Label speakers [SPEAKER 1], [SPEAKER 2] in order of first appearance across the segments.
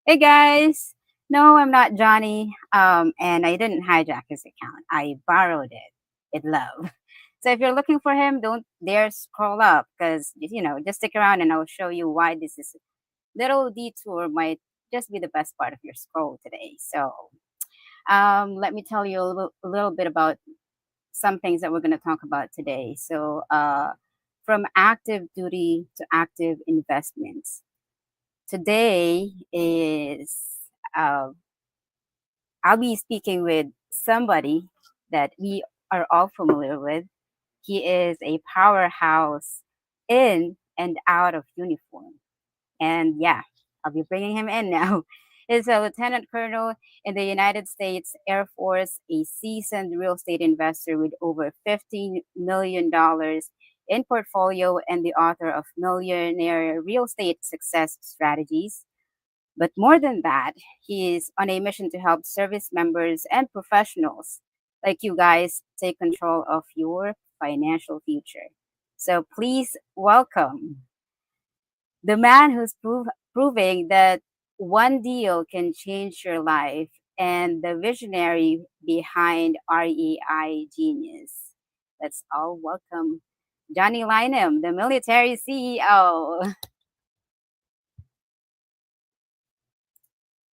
[SPEAKER 1] Hey guys. No, I'm not Johnny. And I didn't hijack his account. I borrowed it with love. So if you're looking for him, don't dare scroll up because just stick around and I'll show you why this is little detour might just be the best part of your scroll today. So let me tell you a little bit about some things that we're going to talk about today. So from active duty to active investments. Today is uh, I'll be speaking with somebody that we are all familiar with. He is a powerhouse in and out of uniform. And yeah, I'll be bringing him in now. He's a lieutenant colonel in the United States Air Force, a seasoned real estate investor with over $15 million in portfolio, and the author of Millionaire Real Estate Success Strategies. But more than that, he is on a mission to help service members and professionals like you guys take control of your financial future. So please welcome the man who's proving that one deal can change your life and the visionary behind REI Genius. Let's all welcome Johnny Lynum, the military CEO.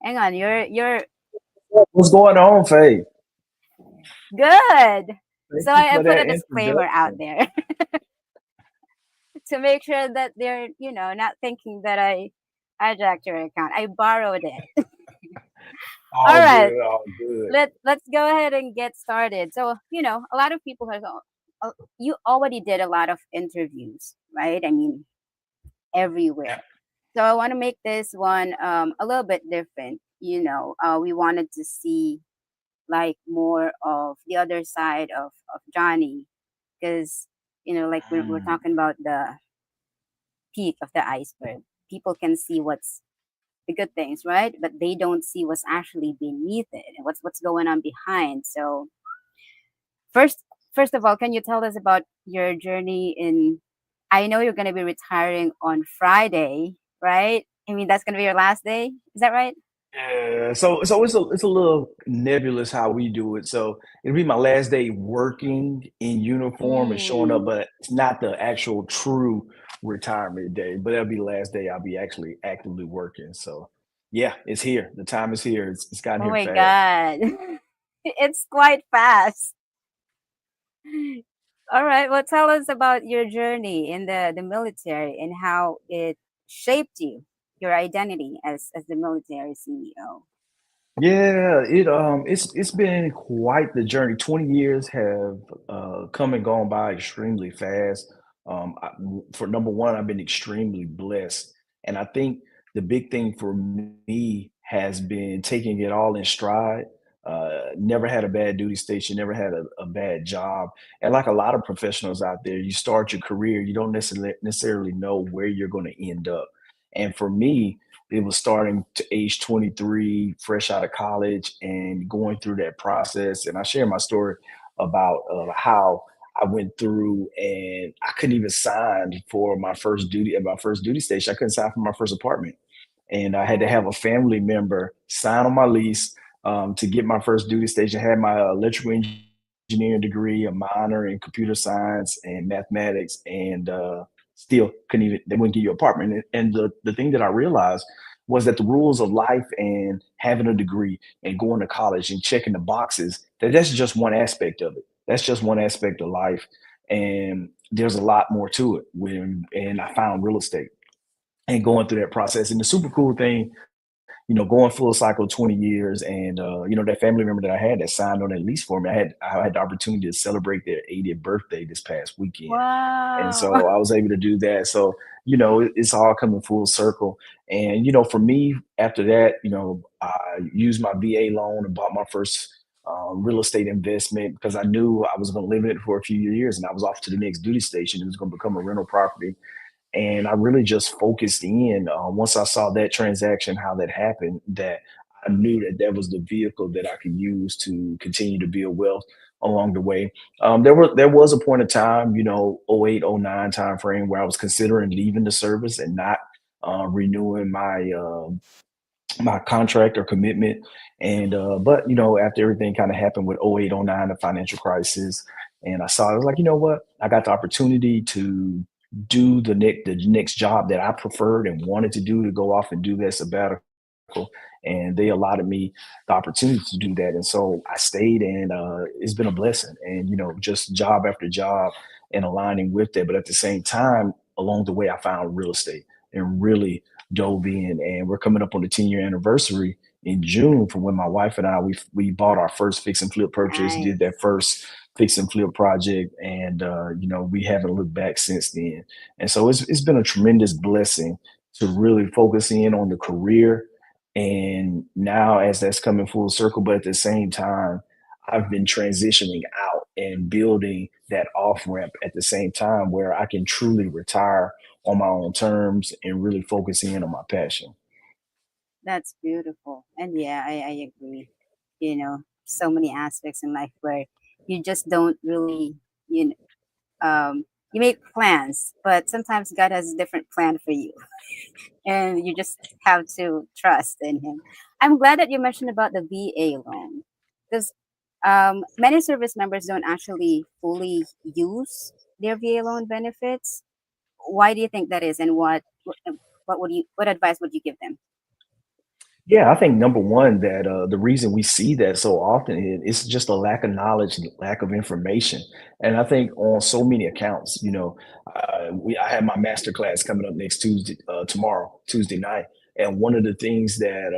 [SPEAKER 1] Hang on, you're
[SPEAKER 2] What's going on, Faye?
[SPEAKER 1] good.
[SPEAKER 2] Thank
[SPEAKER 1] So
[SPEAKER 2] you
[SPEAKER 1] I
[SPEAKER 2] for
[SPEAKER 1] put
[SPEAKER 2] that
[SPEAKER 1] a disclaimer out
[SPEAKER 2] introduction.
[SPEAKER 1] there to make sure that they're not thinking that I hijacked your account. I borrowed it. All
[SPEAKER 2] All
[SPEAKER 1] right,
[SPEAKER 2] good, all good.
[SPEAKER 1] let's go ahead and get started. So a lot of people have you already did a lot of interviews, right? I mean,
[SPEAKER 2] Yeah.
[SPEAKER 1] everywhere. So I want to make this one a little bit different. We wanted to see like more of the other side of Johnny because like we're
[SPEAKER 2] Mm.
[SPEAKER 1] talking about the peak of the iceberg. People can see what's the good things, right? But they don't see what's actually beneath it and what's going on behind. So first first of all, can you tell us about your journey in I know you're gonna be retiring on Friday, right? I mean that's gonna be your last day. Is that right?
[SPEAKER 2] Yeah, so it's a little nebulous how we do it. So it'll be my last day working in uniform and showing up,
[SPEAKER 1] Mm.
[SPEAKER 2] but it's not the actual true retirement day. But that'll be the last day I'll be actually actively working. So yeah, it's here. The time is here. It's gotten
[SPEAKER 1] Oh
[SPEAKER 2] here
[SPEAKER 1] my
[SPEAKER 2] fast.
[SPEAKER 1] god. It's quite fast. All right. Well, tell us about your journey in the military and how it shaped you, your identity as the military CEO.
[SPEAKER 2] Yeah, it's been quite the journey. 20 years have come and gone by extremely fast. For number one, I've been extremely blessed, and I think the big thing for me has been taking it all in stride. Never had a bad duty station, never had a bad job, and like a lot of professionals out there, you start your career, you don't necessarily know where you're going to end up, and for me it was starting to age 23, fresh out of college, and going through that process. And I share my story about how I went through and I couldn't even sign for my first duty at my first duty station. I couldn't sign for my first apartment. And I had to have
[SPEAKER 1] Oh,
[SPEAKER 2] a family member sign on my lease to get my first duty station. I had my electrical engineering degree, a minor in computer science and mathematics, and still couldn't even, they wouldn't give you an apartment. And the thing that I realized was that the rules of life and having a degree and going to college and checking the boxes, that's just one aspect of it. That's just one aspect of life. And there's a lot more to it. And I found real estate and going through that process. And the super cool thing, going full cycle 20 years, and that family member that I had that signed on that lease for me, I had the opportunity to celebrate their 80th birthday this past weekend, and
[SPEAKER 1] wow.
[SPEAKER 2] so I was able to do that. So it's all coming full circle. And for me, after that, I used my VA loan and bought my first real estate investment because I knew I was going to live in it for a few years, and I was off to the next duty station. It was going to become a rental property, and I really just focused in once I saw that transaction, how that happened, that I knew that that was the vehicle that I could use to continue to build wealth along the way. There was a point of time, 08, 09 time frame where I was considering leaving the service and not renewing my contract or commitment. And but after everything kind of happened with '08, '09, the financial crisis, and I saw it, I was like, you know what? I got the opportunity to do the next job that I preferred and wanted to do, to go off and do that sabbatical. And they allotted me the opportunity to do that. And so I stayed, and it's been a blessing. And just job after job and aligning with that. But at the same time, along the way, I found real estate and really dove in. And we're coming up on the 10-year anniversary in June from when my wife and we bought our first fix and flip purchase, did
[SPEAKER 1] Nice.
[SPEAKER 2] that first fix and flip project, and we haven't looked back since then. And so it's been a tremendous blessing to really focus in on the career. And now, as that's coming full circle, but at the same time, I've been transitioning out and building that off ramp at the same time where I can truly retire on my own terms and really focus in on my passion.
[SPEAKER 1] That's beautiful. And yeah, I agree. So many aspects in life where you just don't really, you know, you make plans, but sometimes God has a different plan for you, and you just have to trust in Him. I'm glad that you mentioned about the VA loan, because many service members don't actually fully use their VA loan benefits. Why do you think that is, and what advice would you give them?
[SPEAKER 2] Yeah, I think number one, that the reason we see that so often it's just a lack of knowledge, and lack of information. And I think on so many accounts, I have my master class coming up next Tuesday, tomorrow, Tuesday night. And one of the things that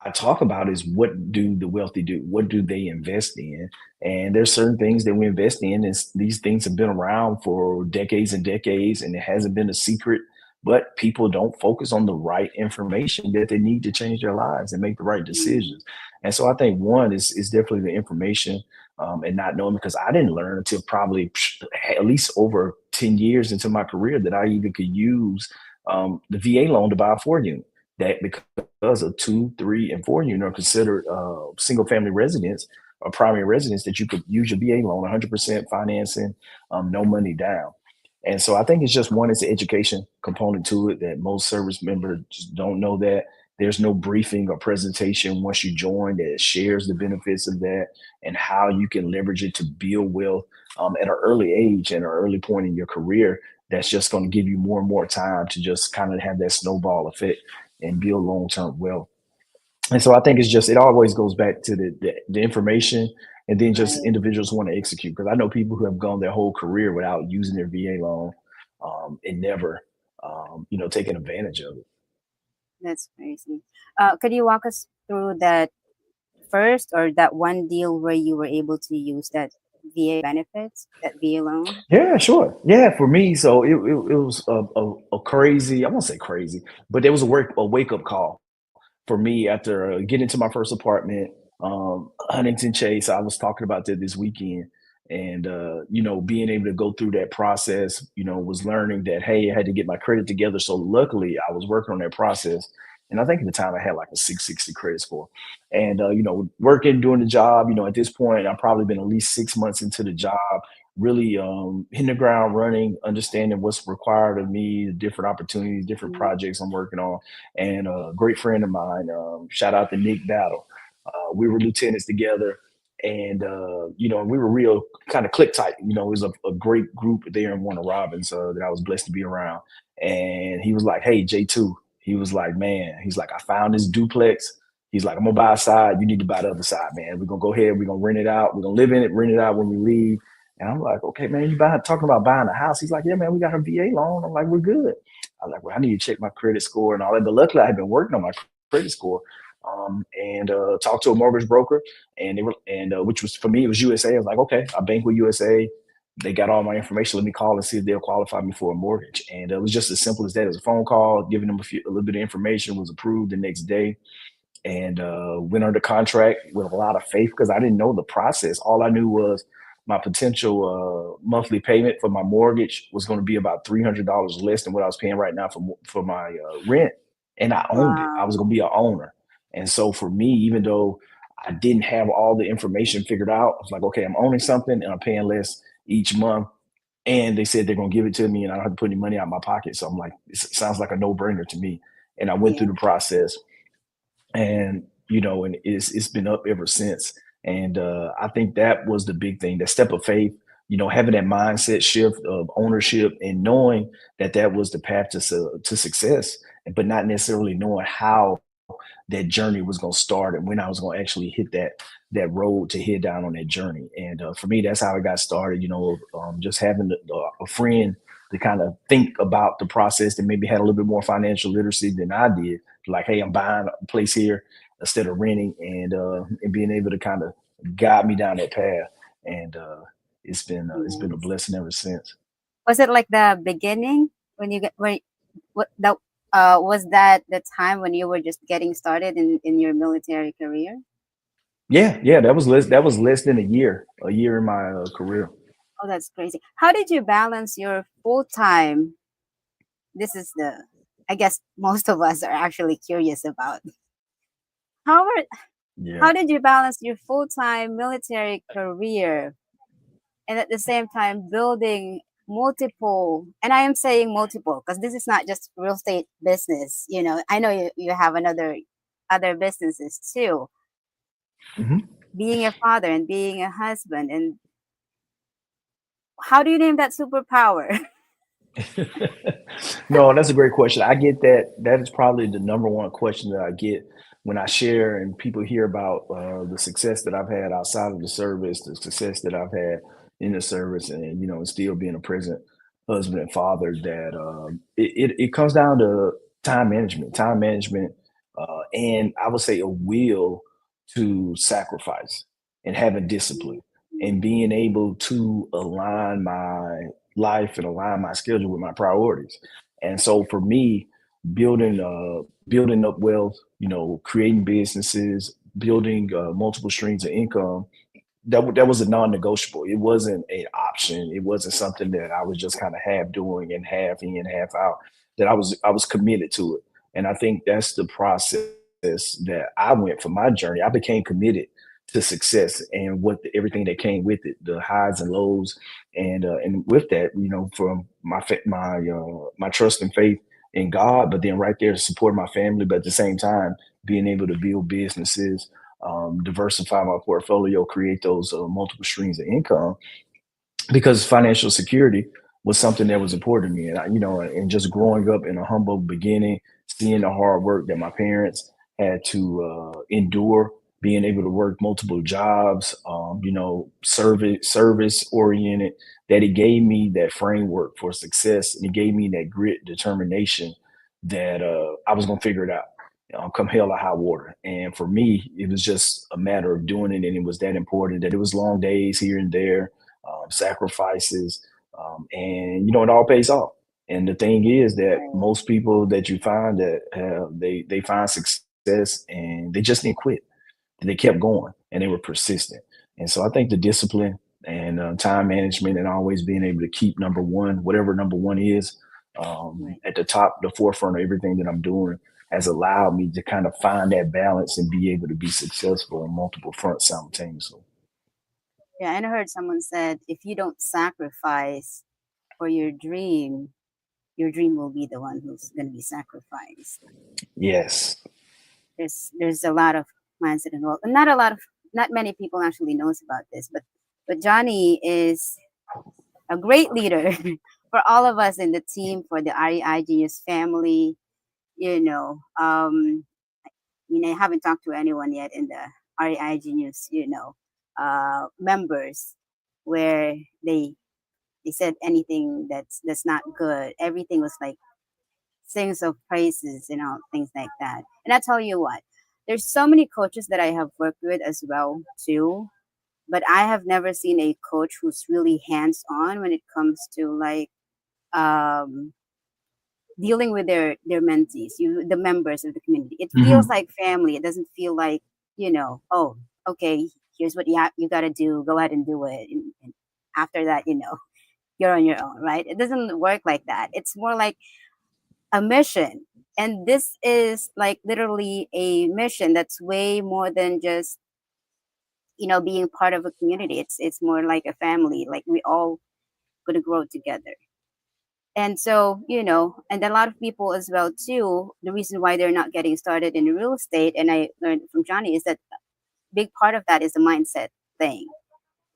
[SPEAKER 2] I talk about is, what do the wealthy do? What do they invest in? And there's certain things that we invest in, and these things have been around for decades and decades, and it hasn't been a secret. But people don't focus on the right information that they need to change their lives and make the right
[SPEAKER 1] Mm,
[SPEAKER 2] decisions. And so I think one is definitely the information, and not knowing, because I didn't learn until probably at least over 10 years into my career that I even could use the VA loan to buy a 4 unit. That, because of 2, 3, and 4 unit are considered single family residents or primary residents, that you could use your VA loan 100% financing, no money down. And so I think it's just one, it's an education component to it that most service members just don't know, that there's no briefing or presentation once you join that shares the benefits of that and how you can leverage it to build wealth at an early age and an early point in your career. That's just going to give you more and more time to just kind of have that snowball effect and build long term wealth. And so I think it always goes back to the information, and then just
[SPEAKER 1] right.
[SPEAKER 2] individuals want to execute. Because I know people who have gone their whole career without using their VA loan, and never, taking advantage of it.
[SPEAKER 1] That's crazy. Could you walk us through that first, or that one deal where you were able to use that VA benefits, that VA loan?
[SPEAKER 2] Yeah, sure. Yeah, for me, so it was a crazy. I won't say crazy, but there was a wake up call for me after getting to my first apartment, Huntington Chase. I was talking about that this weekend, and being able to go through that process, was learning that, hey, I had to get my credit together. So luckily, I was working on that process, and I think at the time I had like a 660 credit score, and working, doing the job. At this point, I've probably been at least 6 months into the job, really hitting the ground running, understanding what's required of me, the different opportunities, different
[SPEAKER 1] Mm,
[SPEAKER 2] projects I'm working on. And a great friend of mine, shout out to Nick Battle. We were lieutenants together, and we were real kind of click tight. It was a great group there in Warner Robins that I was blessed to be around. And he was like, "Hey, J2," he was like, "Man," he's like, "I found this duplex." He's like, "I'm gonna buy a side. You need to buy the other side, man. We're gonna go ahead. We're gonna rent it out. We're gonna live in it, rent it out when we leave." And I'm like, "Okay, man, talking about buying a house?" He's like, "Yeah, man, we got a VA loan." I'm like, "We're good." I'm like, "Well, I need to check my credit score and all that." But luckily, I had been working on my credit score, and talked to a mortgage broker, and they were, and which was, for me, it was USA. I was like, "Okay, I bank with USA. They got all my information. Let me call and see if they'll qualify me for a mortgage." And it was just as simple as that. It was a phone call, giving them a little bit of information. Was approved the next day, and went under contract with a lot of faith, because I didn't know the process. All I knew was my potential monthly payment for my mortgage was going to be about $300 less than what I was paying right now for my rent, and I owned it. I was
[SPEAKER 1] wow.
[SPEAKER 2] going to be an owner, and so for me, even though I didn't have all the information figured out, I was like, okay, I'm owning something and I'm paying less each month. And they said they're going to give it to me, and I don't have to put any money out of my pocket. So I'm like, it sounds like a no brainer to me. And I went through
[SPEAKER 1] Yeah.
[SPEAKER 2] the process, and and it's been up ever since. And I think that was the big thing, that step of faith, having that mindset shift of ownership and knowing that that was the path to success, but not necessarily knowing how that journey was going to start and when I was going to actually hit that road to head down on that journey. And for me, that's how it got started. Just having a friend to kind of think about the process that maybe had a little bit more financial literacy than I did. Like, hey, I'm buying a place here instead of renting, and being able to kind of guide me down that path. And it's been a
[SPEAKER 1] Nice.
[SPEAKER 2] blessing ever since.
[SPEAKER 1] Was it like the beginning when you get when what that was that the time when you were just getting started in your military career?
[SPEAKER 2] Yeah, yeah, that was less than a year in my career.
[SPEAKER 1] Oh, that's crazy. How did you balance your full time? This is the, I guess most of us are actually curious about. How are,
[SPEAKER 2] Yeah.
[SPEAKER 1] how did you balance your full time military career and at the same time building multiple, and I am saying multiple because this is not just real estate business. I know you have other businesses too.
[SPEAKER 2] Mhm.
[SPEAKER 1] Being a father and being a husband, and how do you name that superpower?
[SPEAKER 2] No, that's a great question. I get that. That is probably the number one question that I get when I share and people hear about the success that I've had outside of the service, the success that I've had in the service, and still being a present husband and father. That it comes down to time management, and I would say a will to sacrifice and having discipline and being able to align my life and align my schedule with my priorities. And so for me, building up wealth, creating businesses, building multiple streams of income, that was a non-negotiable. It wasn't an option. It wasn't something that I was just kind of half doing and half in, half out. That I was committed to it. And I think that's the process that I went for my journey. I became committed to success and everything that came with it, the highs and lows, and with that, from my trust and faith in God, but then right there to support my family, but at the same time being able to build businesses, diversify my portfolio, create those multiple streams of income, because financial security was something that was important to me. And just growing up in a humble beginning, seeing the hard work that my parents had to endure, being able to work multiple jobs, service oriented, that it gave me that framework for success, and it gave me that grit, determination that I was gonna figure it out. Come hell or high water. And for me, it was just a matter of doing it, and it was that important that it was long days here and there, sacrifices, and it all pays off. And the thing is that
[SPEAKER 1] Right.
[SPEAKER 2] most people that you find that they find success and they just didn't quit. They kept going and they were persistent. And so I think the discipline and time management and always being able to keep number one, whatever number one is,
[SPEAKER 1] Right.
[SPEAKER 2] at the forefront of everything that I'm doing, has allowed me to kind of find that balance and be able to be successful on multiple fronts simultaneously.
[SPEAKER 1] Yeah, and I heard someone said if you don't sacrifice for your dream will be the one who's going to be sacrificed.
[SPEAKER 2] Yes.
[SPEAKER 1] There's a lot of mindset involved, and not many people actually knows about this, but Johnny is a great leader for all of us in the team, for the REI Genius family. You know, um, I haven't talked to anyone yet in the REI Genius, members where they said anything that's not good. Everything was like sings of praises, things like that. And I tell you what, there's so many coaches that I have worked with as well too, but I have never seen a coach who's really hands on when it comes to like um dealing with their mentees, the members of the community. It feels
[SPEAKER 2] Hmm.
[SPEAKER 1] like family. It doesn't feel like, oh, okay, here's what you got to do. Go ahead and do it. And after that, you're on your own, right? It doesn't work like that. It's more like a mission. And this is like literally a mission that's way more than just, being part of a community. It's more like a family. Like we all gonna grow together. And so, and a lot of people as well too, the reason why they're not getting started in real estate, and I learned from Johnny, is that big part of that is the mindset thing.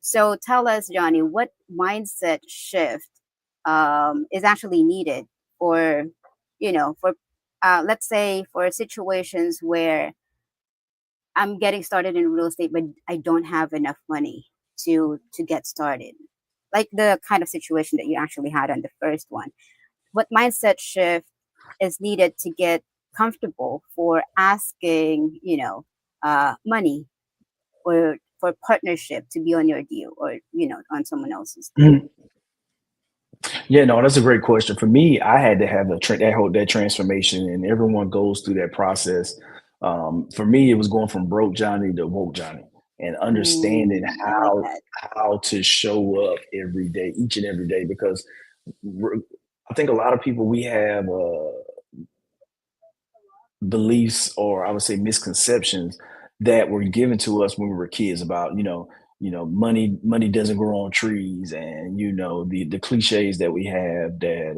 [SPEAKER 1] So tell us, Johnny, what mindset shift is actually needed for, for let's say for situations where I'm getting started in real estate, but I don't have enough money to get started. Like the kind of situation that you actually had on the first one. What mindset shift is needed to get comfortable for asking, money or for partnership to be on your deal or, on someone else's deal?
[SPEAKER 2] Mhm. Yeah, no, that's a great question. For me, I had to have that transformation, and everyone goes through that process. For me, it was going from broke Johnny to woke Johnny, and understanding
[SPEAKER 1] I like
[SPEAKER 2] how
[SPEAKER 1] that.
[SPEAKER 2] how to show up every day, each and every day, because we're, I think a lot of people we have beliefs, or I would say misconceptions, that were given to us when we were kids about money doesn't grow on trees, and the cliches that we have, that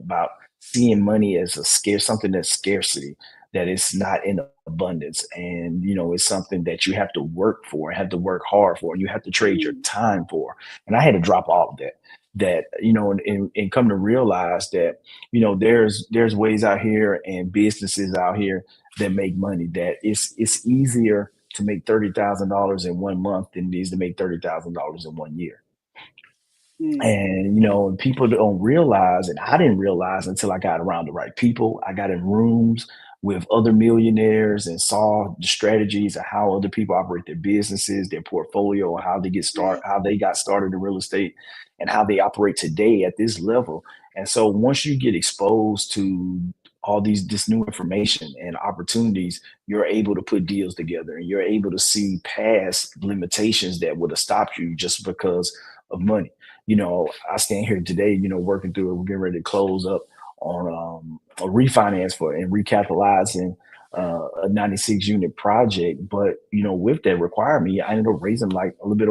[SPEAKER 2] about seeing money as a scarce, something that's scarcity, that it's not in abundance, and it's something that you have to work for, have to work hard for, and you have to trade your
[SPEAKER 1] Mm,
[SPEAKER 2] time for. And I had to drop all of that, and come to realize that there's ways out here and businesses out here that make money, that it's easier to make $30,000 in 1 month than it is to make $30,000 in 1 year.
[SPEAKER 1] mm,
[SPEAKER 2] And people don't realize, and I didn't realize until I got around the right people. I got in rooms with other millionaires and saw the strategies of how other people operate their businesses, their portfolio,
[SPEAKER 1] right.
[SPEAKER 2] how they got started in real estate, and how they operate today at this level. And so once you get exposed to all this new information and opportunities, you're able to put deals together, and you're able to see past limitations that would have stopped you just because of money. I stand here today, working through it. We're getting ready to close up on a refinance for and recapitalizing a 96 unit project. But with that requirement, I ended up raising like a little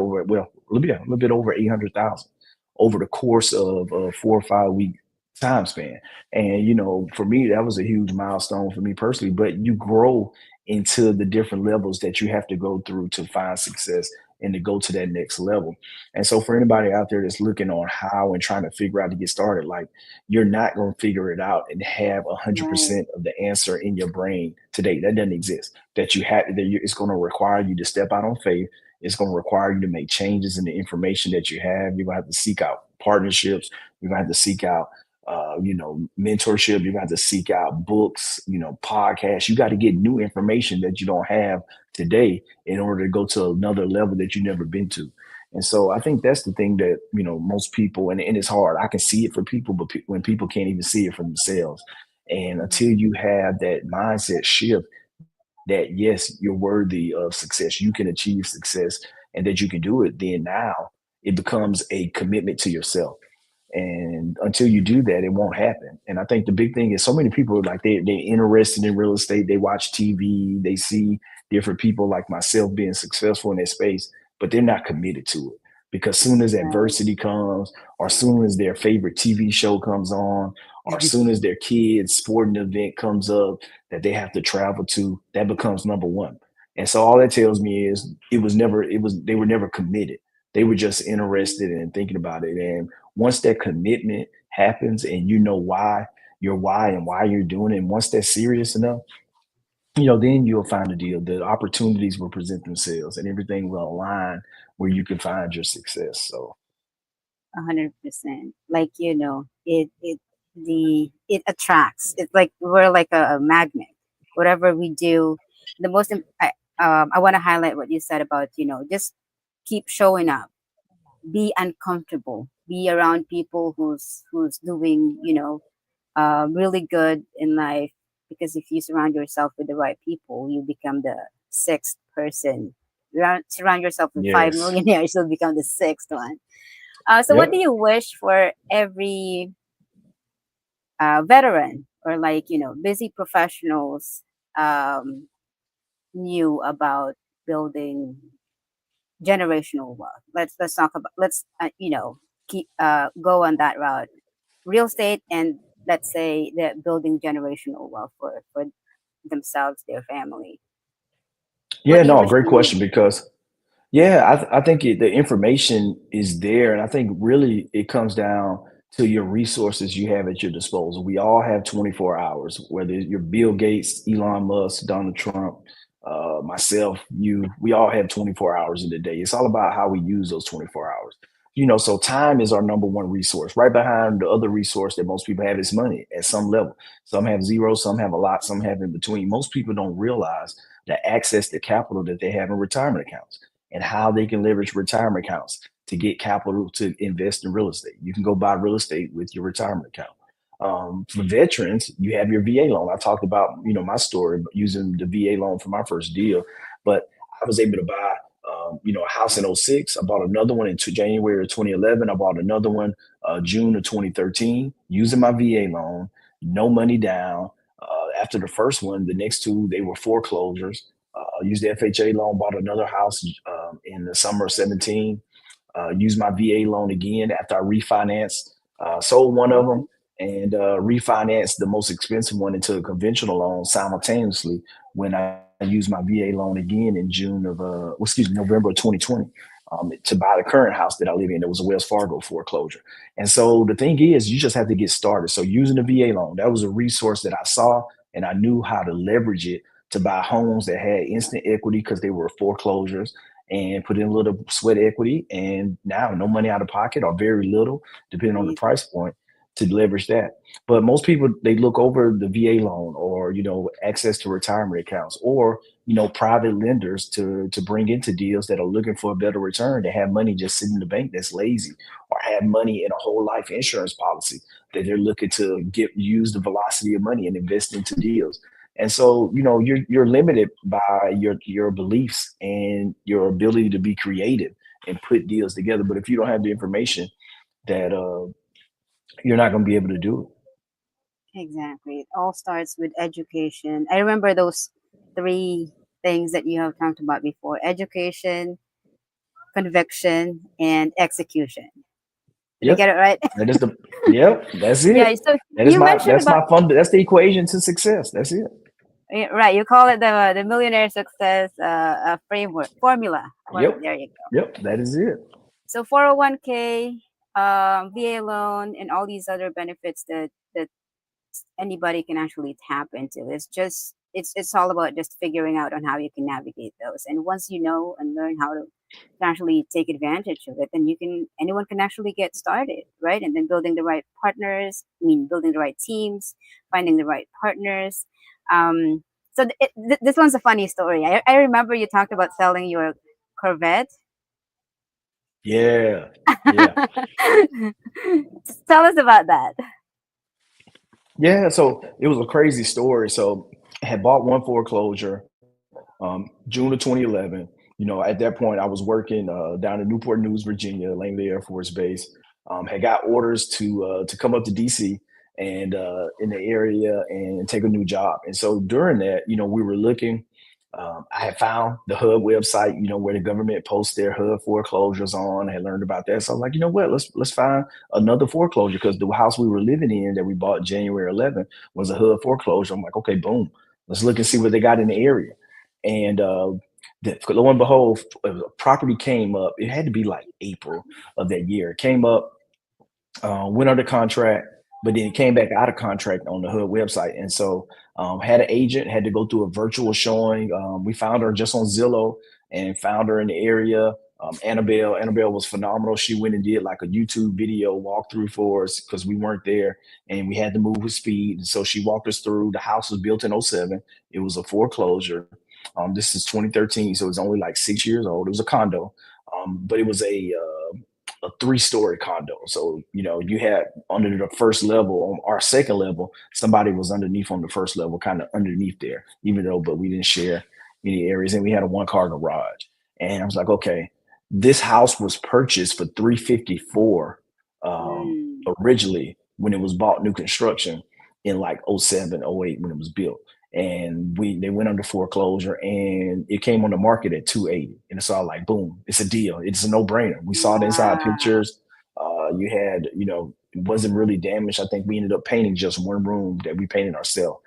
[SPEAKER 2] bit over 800,000 over the course of a 4 or 5 week time span. And for me, that was a huge milestone for me personally. But you grow into the different levels that you have to go through to find success and to go to that next level. And so for anybody out there that's looking on how and trying to figure out to get started, like, you're not going to figure it out and have a hundred
[SPEAKER 1] Right.
[SPEAKER 2] percent of the answer in your brain today. That doesn't exist. It's going to require you to step out on faith. It's going to require you to make changes in the information that you have. You're going to have to seek out partnerships. You're going to have to seek out mentorship. You got to seek out books, podcasts. You got to get new information that you don't have today in order to go to another level that you've never been to. And so I think that's the thing that, most people, and it's hard. I can see it for people, but when people can't even see it for themselves. And until
[SPEAKER 1] Mm,
[SPEAKER 2] you have that mindset shift that, yes, you're worthy of success, you can achieve success, and that you can do it, then now it becomes a commitment to yourself. And until you do that, it won't happen. And I think the big thing is, so many people, like, they're interested in real estate. They watch TV, they see different people like myself being successful in that space, but they're not committed to it. Because soon as
[SPEAKER 1] right.
[SPEAKER 2] adversity comes, or soon as their favorite TV show comes on, or soon as their kid's sporting event comes up that they have to travel to, that becomes number one. And so all that tells me is, they were never committed. They were just
[SPEAKER 1] Mm,
[SPEAKER 2] interested in thinking about it. And once that commitment happens, and you know why and why you're doing it, and once that's serious enough, then you'll find a deal. The opportunities will present themselves, and everything will align where you can find your success. So
[SPEAKER 1] 100%. Like, it attracts. It's like we're like a magnet. Whatever we do, I want to highlight what you said about, just keep showing up, be uncomfortable, be around people who's doing, really good in life. Because if you surround yourself with the right people, you become the sixth person. Surround yourself with five
[SPEAKER 2] yes.
[SPEAKER 1] millionaires, you'll become the sixth one. So what do
[SPEAKER 2] Yep.
[SPEAKER 1] you wish for every veteran or, like, busy professionals um, knew about building generational wealth? Let's talk about, let's keep go on that route. real estate and, let's say, the building generational wealth for themselves, their family? What
[SPEAKER 2] Yeah,
[SPEAKER 1] do you
[SPEAKER 2] no,
[SPEAKER 1] wish
[SPEAKER 2] great
[SPEAKER 1] they knew?
[SPEAKER 2] question because yeah, I think the information is there, and I think really it comes down to your resources you have at your disposal. We all have 24 hours, whether you're Bill Gates, Elon Musk, Donald Trump, myself, you, we all have 24 hours in the day. It's all about how we use those 24 hours. So time is our number one resource. Right behind the other resource that most people have is money at some level. Some have zero, some have a lot, some have in between. Most people don't realize the access to capital that they have in retirement accounts and how they can leverage retirement accounts to get capital to invest in real estate. You can go buy real estate with your retirement account. For veterans, you have your VA loan. I talked about, my story using the VA loan for my first deal, but I was able to buy, a house in '06. I bought another one in January of 2011. I bought another one June of 2013 using my VA loan, no money down. After the first one, the next two, they were foreclosures. Used the FHA loan, bought another house in the summer of 17. Used my VA loan again after I refinanced, sold one of them,
[SPEAKER 1] Oh,
[SPEAKER 2] and refinanced the most expensive one into a conventional loan simultaneously when I used my VA loan again in November of 2020. To buy the current house that I live in. It was a Wells Fargo foreclosure. And so the thing is, you just have to get started. So using the VA loan, that was a resource that I saw and I knew how to leverage it to buy homes that had instant equity because they were foreclosures and put in a little sweat equity. And now no money out of pocket or very little, depending on the
[SPEAKER 1] amazing.
[SPEAKER 2] price point, to leverage that. But most people, they look over the VA loan or, access to retirement accounts or, private lenders to bring into deals that are looking for a better return, to have money just sitting in the bank that's lazy, or have money in a whole life insurance policy that they're looking to get use the velocity of money and invest into deals. And so, you're limited by your beliefs and your ability to be creative and put deals together. But if you don't have the information, that you're not going to be able to do it.
[SPEAKER 1] Exactly. It all starts with education. I remember those three things that you have talked about before: education, conviction, and execution. Did I
[SPEAKER 2] Yep.
[SPEAKER 1] get it right?
[SPEAKER 2] That is the Yep, that's
[SPEAKER 1] Yeah.
[SPEAKER 2] it.
[SPEAKER 1] So
[SPEAKER 2] That is
[SPEAKER 1] you
[SPEAKER 2] my
[SPEAKER 1] mentioned
[SPEAKER 2] that's
[SPEAKER 1] about,
[SPEAKER 2] my fun. That's the equation to success. That's it.
[SPEAKER 1] yeah, right. You call it the millionaire success framework formula.
[SPEAKER 2] Yep.
[SPEAKER 1] There you go.
[SPEAKER 2] Yep. That is it.
[SPEAKER 1] So 401k, VA loan, and all these other benefits that anybody can actually tap into. It's all about just figuring out on how you can navigate those. And once you know and learn how to actually take advantage of it, then anyone can actually get started, right? And then building the right partners, building the right teams, finding the right partners. So this one's a funny story. I remember you talked about selling your Corvette.
[SPEAKER 2] Yeah. Yeah.
[SPEAKER 1] Tell us about that.
[SPEAKER 2] Yeah. So it was a crazy story. So I had bought one foreclosure, June of 2011. At that point, I was working down in Newport News, Virginia, Langley Air Force Base. Had got orders to come up to DC and in the area and take a new job. And so during that, we were looking. I had found the HUD website, where the government posts their HUD foreclosures on. I had learned about that, so I was like, you know what? Let's find another foreclosure because the house we were living in that we bought January 11th was a HUD foreclosure. I'm like, okay, boom, let's look and see what they got in the area. And lo and behold, a property came up. It had to be like April of that year. It came up, went under contract, but then it came back out of contract on the HUD website. And so had an agent, had to go through a virtual showing. We found her just on Zillow and found her in the area. Annabelle was phenomenal. She went and did like a YouTube video walkthrough for us because we weren't there and we had to move with speed. And so she walked us through. The house was built in '07. It was a foreclosure. This is 2013, so it was only like 6 years old. It was a condo, but it was a three-story condo. So you had under the first level, on our second level, somebody was underneath on the first level, kind of underneath there, even though, but we didn't share any areas, and we had a one-car garage. And I was like, okay, this house was purchased for 354
[SPEAKER 1] Mm.
[SPEAKER 2] originally when it was bought new construction in like '07, '08 when it was built. And they went under foreclosure and it came on the market at 280. And it's all like, boom, it's a deal. It's a no brainer. We saw the inside
[SPEAKER 1] Wow.
[SPEAKER 2] pictures. You had, it wasn't really damaged. I think we ended up painting just one room that we painted ourselves.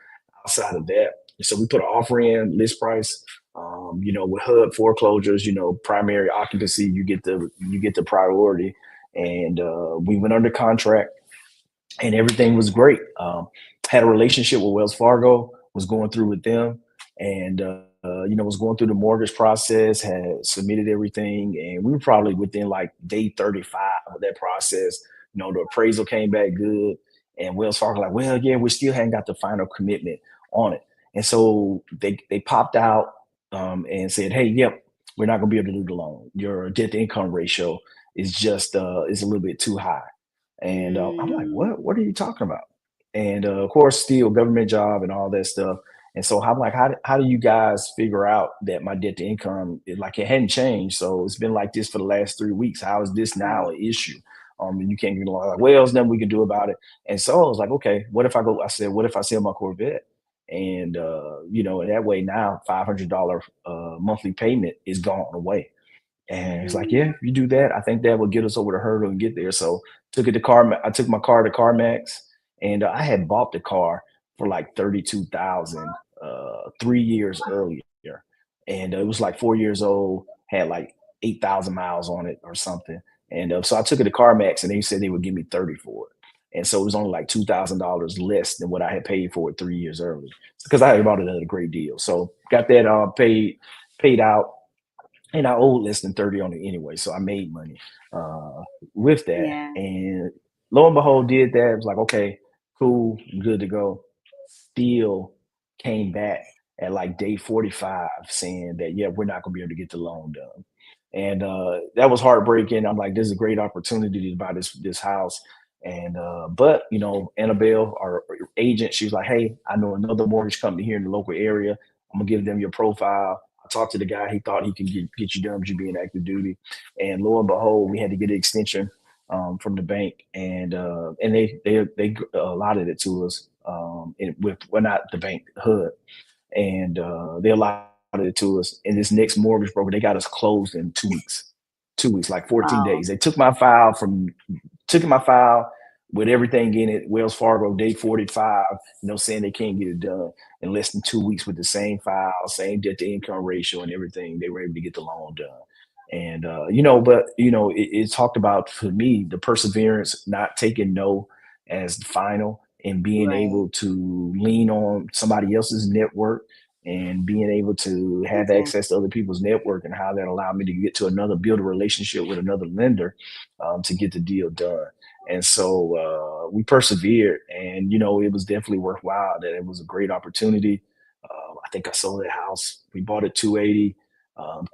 [SPEAKER 2] Outside of that, so we put an offer in, list price. With HUD foreclosures, primary occupancy, you get the priority, and we went under contract, and everything was great. Had a relationship with Wells Fargo, was going through with them, and was going through the mortgage process, had submitted everything, and we were probably within like day 35 of that process. The appraisal came back good, and Wells Fargo like, well, yeah, we still hadn't got the final commitment on it, and so they popped out and said, hey, yep, we're not going to be able to do the loan. Your debt to income ratio is a little bit too high. And I'm like,
[SPEAKER 1] Mm,
[SPEAKER 2] what are you talking about? And of course, still government job and all that stuff. And so I'm like, how do you guys figure out that my debt to income, like it hadn't changed? So it's been like this for the last 3 weeks. How is this now
[SPEAKER 1] right.
[SPEAKER 2] an issue? And you can't get along. Like, well, there's nothing we can do about it. And so I was like, okay, what if I go? I said, what if I sell my Corvette? And and that way now $500 monthly payment is gone away. And it's like, yeah,
[SPEAKER 1] Mm,
[SPEAKER 2] if you do that, I think that will get us over the hurdle and get there. So I took my car to CarMax, and I had bought the car for like 32,000 3 years earlier, and it was like 4 years old, had like 8,000 miles on it or something. And so I took it to CarMax, and they said they would give me 30 for it. And so it was only like $2,000 less than what I had paid for it 3 years early, because I had bought it at a great deal. So got that paid out, and I owed less than 30 on it anyway, so I made money uh, with that.
[SPEAKER 1] yeah.
[SPEAKER 2] And lo and behold, did that. It was like, okay, cool, good to go. Still came back at like day 45 saying that, yeah, we're not going to be able to get the loan done. And that was heartbreaking. I'm like, this is a great opportunity to buy this house. And but Annabelle, our agent, she was like, hey, I know another mortgage company here in the local area. I'm gonna give them your profile. I talked to the guy. He thought he can get you done with you being active duty. And lo and behold, we had to get an extension from the bank, and they allotted it to us. With, well, not the bank, HUD, and they allotted it to us. And this next mortgage broker, they got us closed in 2 weeks. 2 weeks, like 14
[SPEAKER 1] Wow.
[SPEAKER 2] days. They took my file with everything in it, Wells Fargo, day 45, saying they can't get it done in less than 2 weeks with the same file, same debt to income ratio and everything. They were able to get the loan done. And, but, it talked about, for me, the perseverance, not taking no as the final, and being
[SPEAKER 1] Right.
[SPEAKER 2] able to lean on somebody else's network, and being able to have access
[SPEAKER 1] Exactly.
[SPEAKER 2] to other people's network, and how that allowed me to get to build a relationship with another lender to get the deal done. And so we persevered, and it was definitely worthwhile. That it was a great opportunity. I think I sold that house. We bought it 280,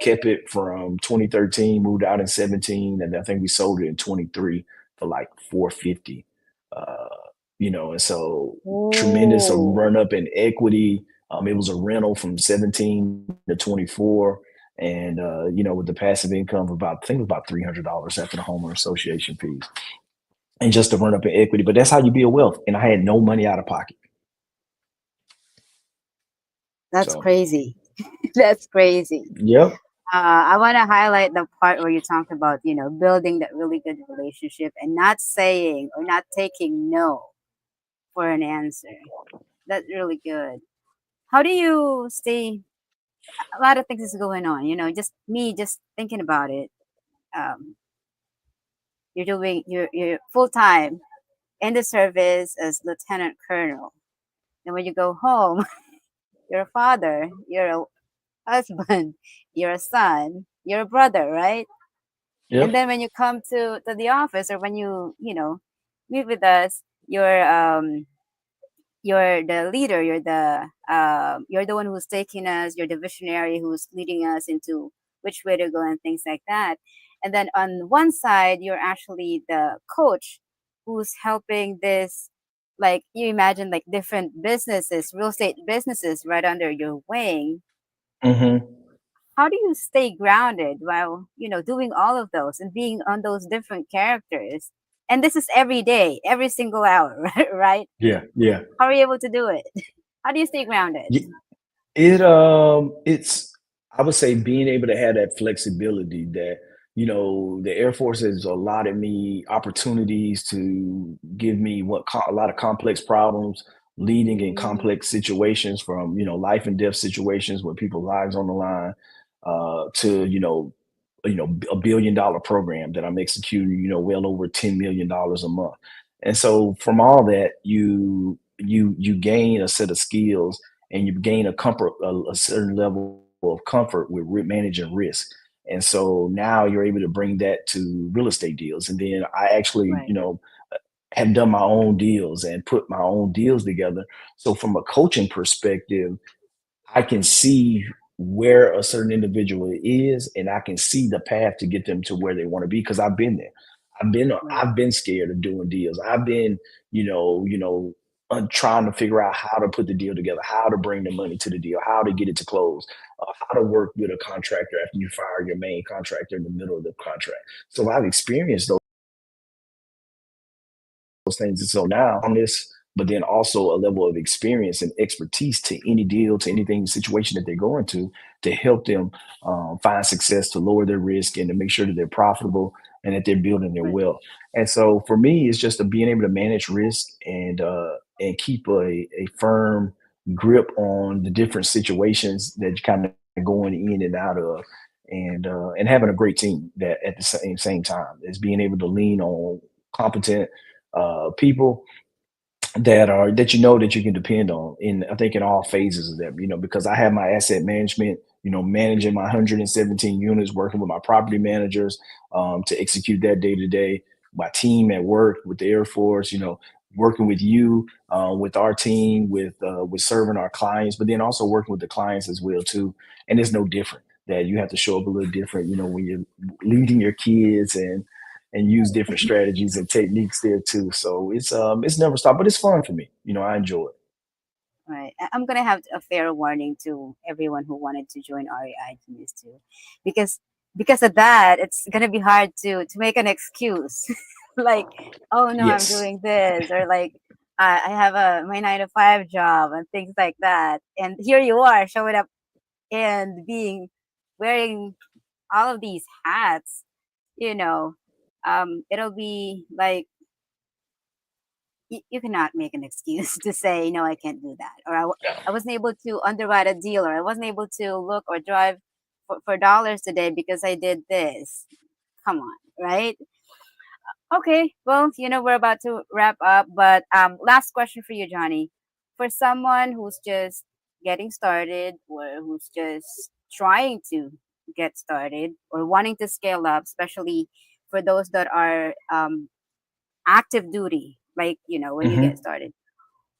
[SPEAKER 2] kept it from 2013, moved out in 17, and I think we sold it in 23 for like 450. Uh, and so tremendous a
[SPEAKER 1] Oh,
[SPEAKER 2] run up in equity. It was a rental from 17 to 24, and with the passive income of about, I think it was about $300 after the homeowner association fees, and just to run up in equity. But that's how you build wealth. And I had no money out of pocket.
[SPEAKER 1] that's
[SPEAKER 2] So,
[SPEAKER 1] crazy. That's crazy.
[SPEAKER 2] yep.
[SPEAKER 1] I want to highlight the part where you talked about, building that really good relationship and not saying or not taking no for an answer. That's really good. How do you stay? A lot of things is going on, just me just thinking about it. Um, you're full time in the service as lieutenant colonel. And when you go home, you're a father, you're a husband, you're a son, you're a brother, right? And
[SPEAKER 2] Yep.
[SPEAKER 1] then when you come to the office, or when meet with us, you're the leader, you're the one who's taking us, you're the visionary who's leading us into which way to go and things like that. And then on one side, you're actually the coach who's helping this, like, you imagine like different businesses, real estate businesses right under your wing.
[SPEAKER 2] Hmm.
[SPEAKER 1] How do you stay grounded while doing all of those and being on those different characters? And this is every day, every single hour, right?
[SPEAKER 2] Yeah. Yeah.
[SPEAKER 1] How are you able to do it? How do you stay grounded?
[SPEAKER 2] Y- it's, I would say, being able to have that flexibility, that the Air Force has allotted me opportunities to give me a lot of complex problems, leading in
[SPEAKER 1] Mm,
[SPEAKER 2] complex situations from life and death situations where people's lives on the line, to $1 billion program that I'm executing, well over $10 million a month. And so from all that, you gain a set of skills, and you gain a certain level of comfort with managing risk. And so now you're able to bring that to real estate deals. And then I actually,
[SPEAKER 1] right,
[SPEAKER 2] have done my own deals and put my own deals together. So from a coaching perspective, I can see where a certain individual is, and I can see the path to get them to where they want to be because I've been there.
[SPEAKER 1] right,
[SPEAKER 2] I've been scared of doing deals. I've been, trying to figure out how to put the deal together, how to bring the money to the deal, how to get it to close, how to work with a contractor after you fire your main contractor in the middle of the contract. So I've experienced those things. And so now on this, but then also a level of experience and expertise to any deal, to anything situation that they're going to help them find success, to lower their risk, and to make sure that they're profitable and that they're building their
[SPEAKER 1] right,
[SPEAKER 2] wealth. And so for me, it's just being able to manage risk, and keep a firm grip on the different situations that you're kind of going in and out of, and having a great team that at the same time is being able to lean on competent people that that you can depend on, in I think in all phases of them, because I have my asset management, managing my 117 units, working with my property managers, to execute that day to day, my team at work with the Air Force, working with you, with our team, with serving our clients, but then also working with the clients as well too. And it's no different, that you have to show up a little different, when you're leading your kids, and use different strategies and techniques there too. So it's never stopped, but it's fun for me. I enjoy it.
[SPEAKER 1] right. I'm gonna have a fair warning to everyone who wanted to join REI to this too, because because of that, it's gonna be hard to make an excuse, like, oh no, I'm
[SPEAKER 2] Yes.
[SPEAKER 1] doing this, or like, I have a my 9 to 5 job and things like that, and here you are showing up and being wearing all of these hats, you know, it'll be like you cannot make an excuse to say no, I can't do that, or I wasn't able to underwrite a deal, or I wasn't able to look or drive for dollars today because I did this. Come on, right? Okay, well, we're about to wrap up, but last question for you, Johnny. For someone who's just getting started, or who's just trying to get started, or wanting to scale up, especially for those that are active duty, like, when you get
[SPEAKER 2] Hmm.
[SPEAKER 1] started,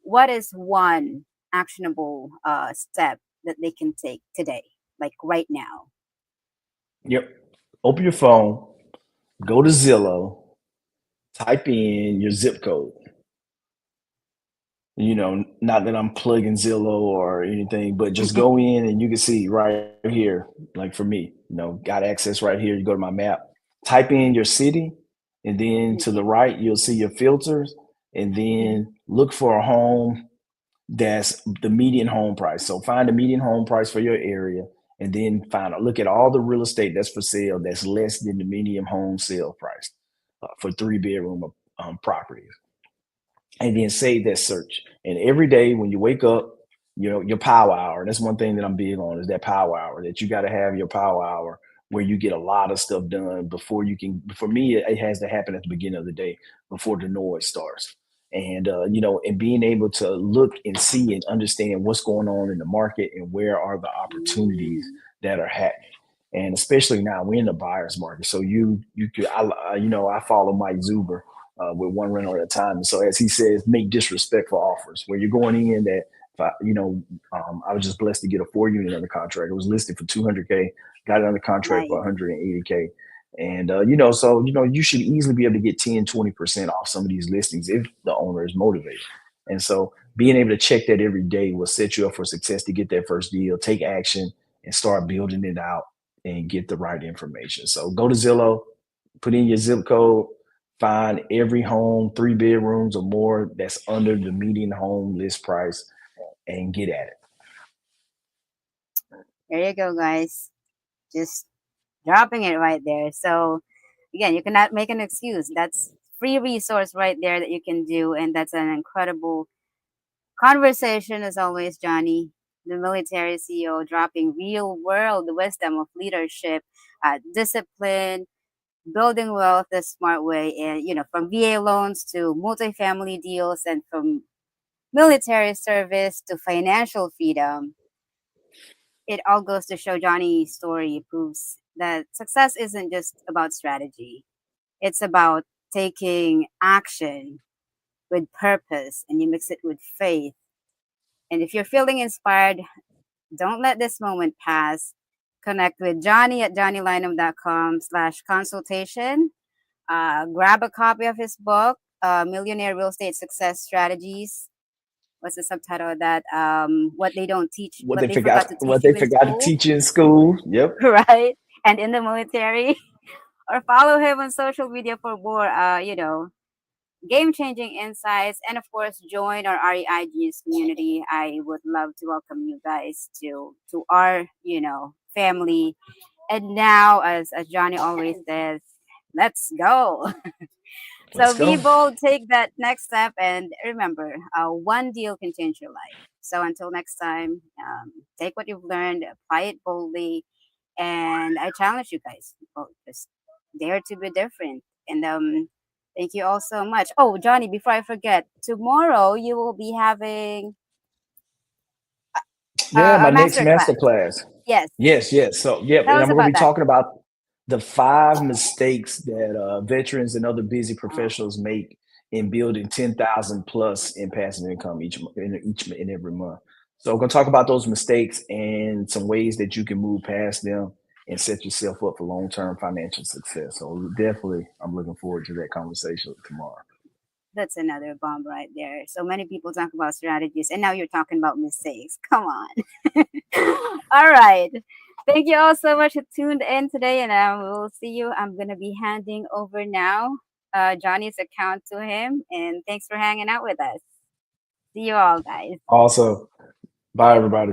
[SPEAKER 1] what is one actionable step that they can take today, like right now?
[SPEAKER 2] Yep. Open your phone, go to Zillow, type in your zip code. Not that I'm plugging Zillow or anything, but just go in and you can see right here, like for me, got access right here. You go to my map, type in your city, and then to the
[SPEAKER 1] Okay.
[SPEAKER 2] right, you'll see your filters, and
[SPEAKER 1] Mhm.
[SPEAKER 2] then look for a home that's the median home price. So find the median home price for your area, and then look at all the real estate that's for sale that's less than the median home sale price, for 3 bedroom properties, and then save that search. And every day when you wake up, your power hour. That's one thing that I'm big on, is that power hour. That you got to have your power hour where you get a lot of stuff done before you can. For me, it has to happen at the beginning of the day before the noise starts. And and being able to look and see and understand what's going on in the market, and where are the opportunities
[SPEAKER 1] Mm,
[SPEAKER 2] that are happening. And especially now we're in the buyer's market, so you could I follow Mike Zuber, with one rental at a time. And so, as he says, make disrespectful offers where you're going in that, if I was just blessed to get a 4 unit under contract. It was listed for 200K, got it under contract for
[SPEAKER 1] nice.
[SPEAKER 2] 180K. And, so, you should easily be able to get 10, 20% off some of these listings if the owner is motivated. And so being able to check that every day will set you up for success to get that first deal, take action, and start building it out and get the right information. So go to Zillow, put in your zip code, find every home, 3 bedrooms or more, that's under the median home list price, and get at it.
[SPEAKER 1] There you go, guys. Just dropping it right there. So again, you cannot make an excuse. That's free resource right there that you can do, and that's an incredible conversation as always, Johnny. The military CEO dropping real world wisdom of leadership, discipline, building wealth the smart way, and from VA loans to multifamily deals, and from military service to financial freedom. It all goes to show Johnny's story proves that success isn't just about strategy. It's about taking action with purpose, and you mix it with faith. And if you're feeling inspired, don't let this moment pass. Connect with Johnny at johnnylynum.com/consultation. Grab a copy of his book, Millionaire Real Estate Success Strategies. What's the subtitle of that? What they forgot to teach
[SPEAKER 2] What
[SPEAKER 1] you
[SPEAKER 2] they
[SPEAKER 1] in
[SPEAKER 2] forgot to
[SPEAKER 1] school,
[SPEAKER 2] teach you in school. Yep.
[SPEAKER 1] right? And in the military. Or follow him on social media for more, game changing insights. And of course, join our REI Genius community. I would love to welcome you guys to our, family. And now, as Johnny always says, let's go.
[SPEAKER 2] Let's
[SPEAKER 1] So
[SPEAKER 2] go.
[SPEAKER 1] be bold, take that next step, and remember, one deal can change your life. So until next time, take what you've learned, apply it boldly, and I challenge you guys, just dare to be different. And thank you all so much. Oh, Johnny, before I forget, tomorrow you will be having
[SPEAKER 2] Yeah,
[SPEAKER 1] a
[SPEAKER 2] my next
[SPEAKER 1] master
[SPEAKER 2] master
[SPEAKER 1] class.
[SPEAKER 2] class.
[SPEAKER 1] Yes,
[SPEAKER 2] Yes, yes. So, yep,
[SPEAKER 1] tell
[SPEAKER 2] and
[SPEAKER 1] us
[SPEAKER 2] I'm going to
[SPEAKER 1] about
[SPEAKER 2] be
[SPEAKER 1] that.
[SPEAKER 2] talking about the 5 mistakes that veterans and other busy
[SPEAKER 1] Oh,
[SPEAKER 2] professionals make in building 10,000 plus in passive income each and every month. So, we're going to talk about those mistakes and some ways that you can move past them and set yourself up for long term financial success. So, definitely, I'm looking forward to that conversation tomorrow.
[SPEAKER 1] that's another bomb right there. So many people talk about strategies, and now you're talking about mistakes. Come on. All right. Thank you all so much for tuned in today, and we'll see you. I'm gonna be handing over now Johnny's account to him, and thanks for hanging out with us. See you all, guys.
[SPEAKER 2] Also, bye, everybody.